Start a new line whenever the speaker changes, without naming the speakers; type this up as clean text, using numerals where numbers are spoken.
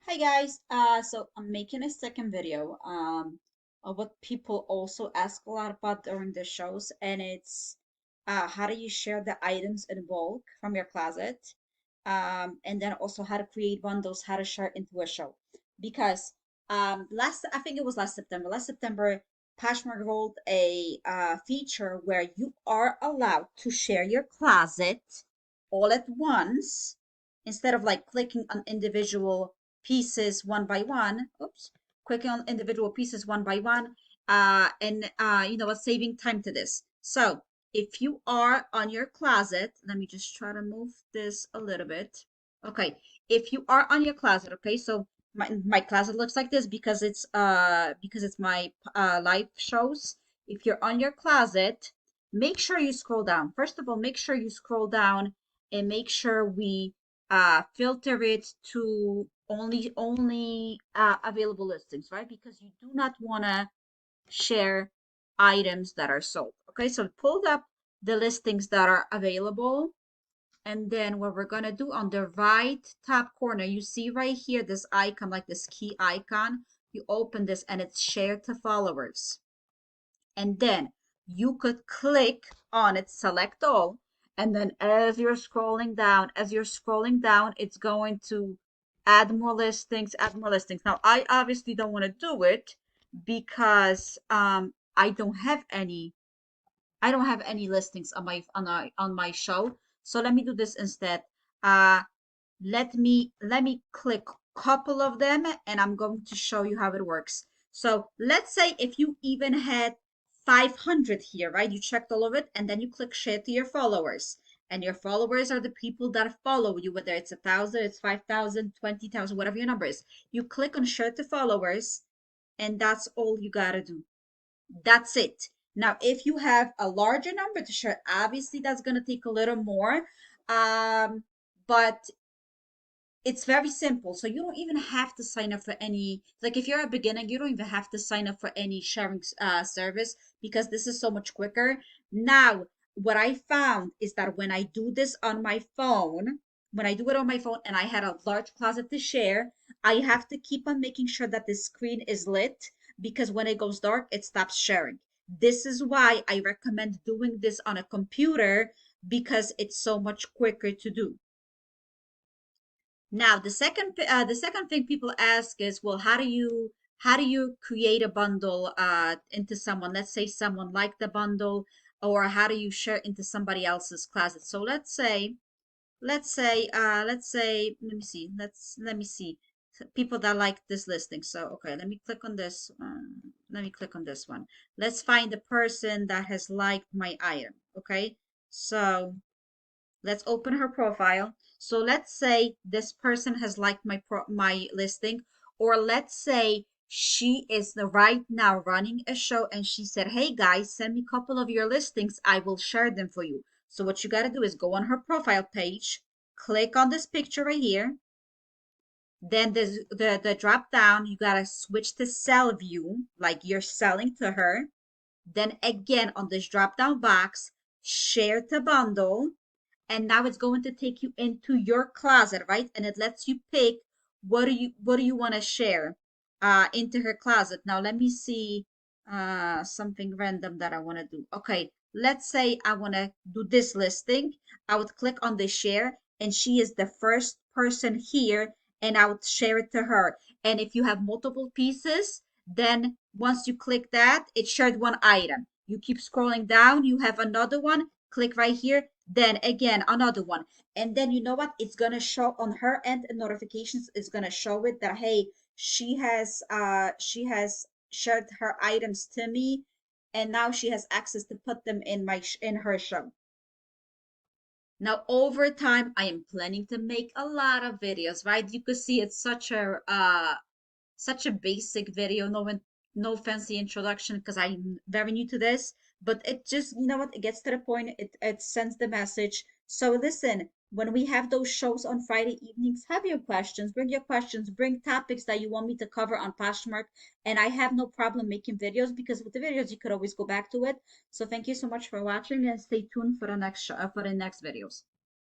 Hi guys, so I'm making a second video of what people also ask a lot about during the shows, and it's how do you share the items in bulk from your closet, and then also how to create bundles, how to share into a show. Because I think it was last September, Poshmark rolled a feature where you are allowed to share your closet all at once instead of like clicking on individual pieces one by one. Oops, clicking on individual pieces one by one, and you know what, saving time to this. So if you are on your closet, let me just try to move this a little bit. Okay, if you are on your closet, okay, so my closet looks like this because it's my live shows. If you're on your closet, make sure you scroll down. First of all, make sure you scroll down and make sure we filter it to only available listings, right? Because you do not want to share items that are sold. Okay, so pull up the listings that are available. And then what we're going to do on the right top corner, you see right here this icon, like this key icon. You open this and it's shared to followers. And then you could click on it, select all, and then as you're scrolling down, it's going to add more listings, add more listings. Now, I obviously don't want to do it because I don't have any listings on my show. So let me do this instead. Uh, let me click couple of them and I'm going to show you how it works. So let's say if you even had 500 here, right? You checked all of it and then you click share to your followers. And your followers are the people that follow you, whether it's 1,000, it's 5,000, 20,000, whatever your number is. You click on share to followers and that's all you gotta do. That's it. Now, if you have a larger number to share, obviously that's gonna take a little more. But it's very simple. So you don't even have to sign up for any, like if you're a beginner, you don't even have to sign up for any sharing service because this is so much quicker. Now, what I found is that when I do this on my phone, when I do it on my phone and I had a large closet to share, I have to keep on making sure that the screen is lit because when it goes dark, it stops sharing. This is why I recommend doing this on a computer because it's so much quicker to do. Now, the second thing people ask is, well, how do you create a bundle into someone? Let's say someone liked the bundle, or how do you share into somebody else's closet? So let's say, let me see, people that like this listing. So okay, let me click on this. Let me click on this one. Let's find the person that has liked my item. Okay, so let's open her profile. So let's say this person has liked my listing, or let's say she is right now running a show and she said, "Hey guys, send me a couple of your listings. I will share them for you." So what you got to do is go on her profile page, click on this picture right here. Then the drop down, you got to switch to sell view, like you're selling to her. Then again on this drop down box, share to bundle, and now it's going to take you into your closet, right? And it lets you pick what do you want to share into her closet. Now let me see something random that I want to do. Okay, let's say I want to do this listing. I would click on the share and she is the first person here and I would share it to her. And if you have multiple pieces, then once you click that, it shared one item. You keep scrolling down, you have another one, click right here, then again another one. And then you know what, it's gonna show on her end, and notifications is gonna show it that hey, she has shared her items to me and now she has access to put them in in her show. Now over time I am planning to make a lot of videos, right? You could see it's such a basic video, no fancy introduction because I'm very new to this, but it just, you know what, it gets to the point, it sends the message. So listen, when we have those shows on Friday evenings, have your questions, bring your questions, bring topics that you want me to cover on Poshmark, and I have no problem making videos because with the videos you could always go back to it. So thank you so much for watching and stay tuned for the next videos.